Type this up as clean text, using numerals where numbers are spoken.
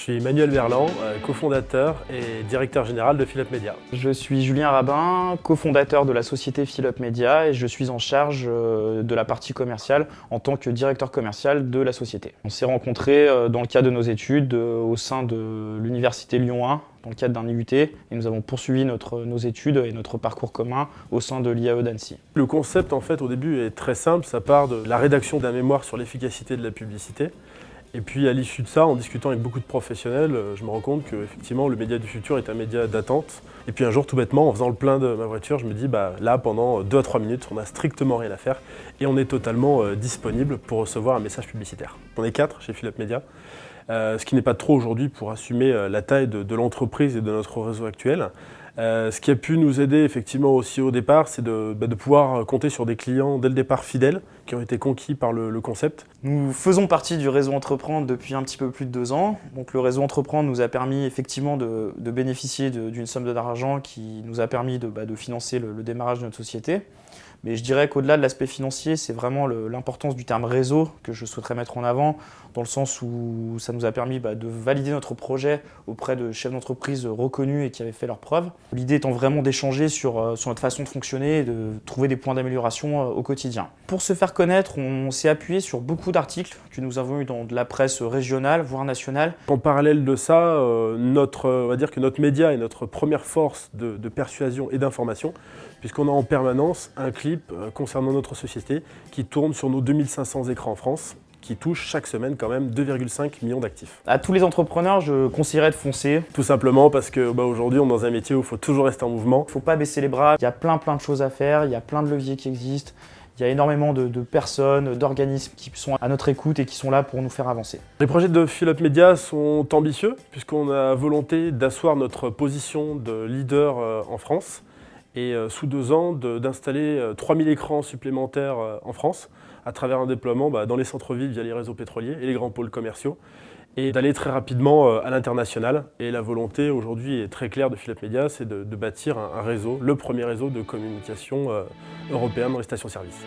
suis Emmanuel Verland, cofondateur et directeur général de Philop Media. Je suis Julien Rabin, cofondateur de la société Philop Media et je suis en charge de la partie commerciale en tant que directeur commercial de la société. On s'est rencontrés dans le cadre de nos études au sein de l'Université Lyon 1, dans le cadre d'un IUT, et nous avons poursuivi nos études et notre parcours commun au sein de l'IAE d'Annecy. Le concept en fait au début est très simple, ça part de la rédaction d'un mémoire sur l'efficacité de la publicité. Et puis à l'issue de ça, en discutant avec beaucoup de professionnels, je me rends compte que effectivement, le média du futur est un média d'attente. Et puis un jour, tout bêtement, en faisant le plein de ma voiture, je me dis là, pendant 2 à 3 minutes, on n'a strictement rien à faire et on est totalement disponible pour recevoir un message publicitaire. On est 4 chez Philop Media, ce qui n'est pas trop aujourd'hui pour assumer la taille de l'entreprise et de notre réseau actuel. Ce qui a pu nous aider effectivement aussi au départ, c'est de pouvoir compter sur des clients dès le départ fidèles, qui ont été conquis par le concept. Nous faisons partie du réseau Entreprendre depuis un petit peu plus de 2 ans. Donc le réseau Entreprendre nous a permis effectivement de bénéficier d'une somme d'argent qui nous a permis de financer le démarrage de notre société. Mais je dirais qu'au-delà de l'aspect financier, c'est vraiment l'importance du terme réseau que je souhaiterais mettre en avant, dans le sens où ça nous a permis de valider notre projet auprès de chefs d'entreprise reconnus et qui avaient fait leurs preuves. L'idée étant vraiment d'échanger sur notre façon de fonctionner et de trouver des points d'amélioration au quotidien. Pour se faire connaître, on s'est appuyé sur beaucoup d'articles que nous avons eus dans de la presse régionale, voire nationale. En parallèle de ça, on va dire que notre média est notre première force de persuasion et d'information, puisqu'on a en permanence un clip concernant notre société qui tourne sur nos 2500 écrans en France, qui touche chaque semaine quand même 2,5 millions d'actifs. À tous les entrepreneurs, je conseillerais de foncer. Tout simplement parce que aujourd'hui, on est dans un métier où il faut toujours rester en mouvement. Il ne faut pas baisser les bras, il y a plein de choses à faire, il y a plein de leviers qui existent. Il y a énormément de personnes, d'organismes qui sont à notre écoute et qui sont là pour nous faire avancer. Les projets de Philop Media sont ambitieux puisqu'on a volonté d'asseoir notre position de leader en France et sous 2 ans d'installer 3000 écrans supplémentaires en France à travers un déploiement dans les centres-villes via les réseaux pétroliers et les grands pôles commerciaux et d'aller très rapidement à l'international. Et la volonté aujourd'hui est très claire de Philop Media, c'est de bâtir un réseau, le premier réseau de communication européen dans les stations-service.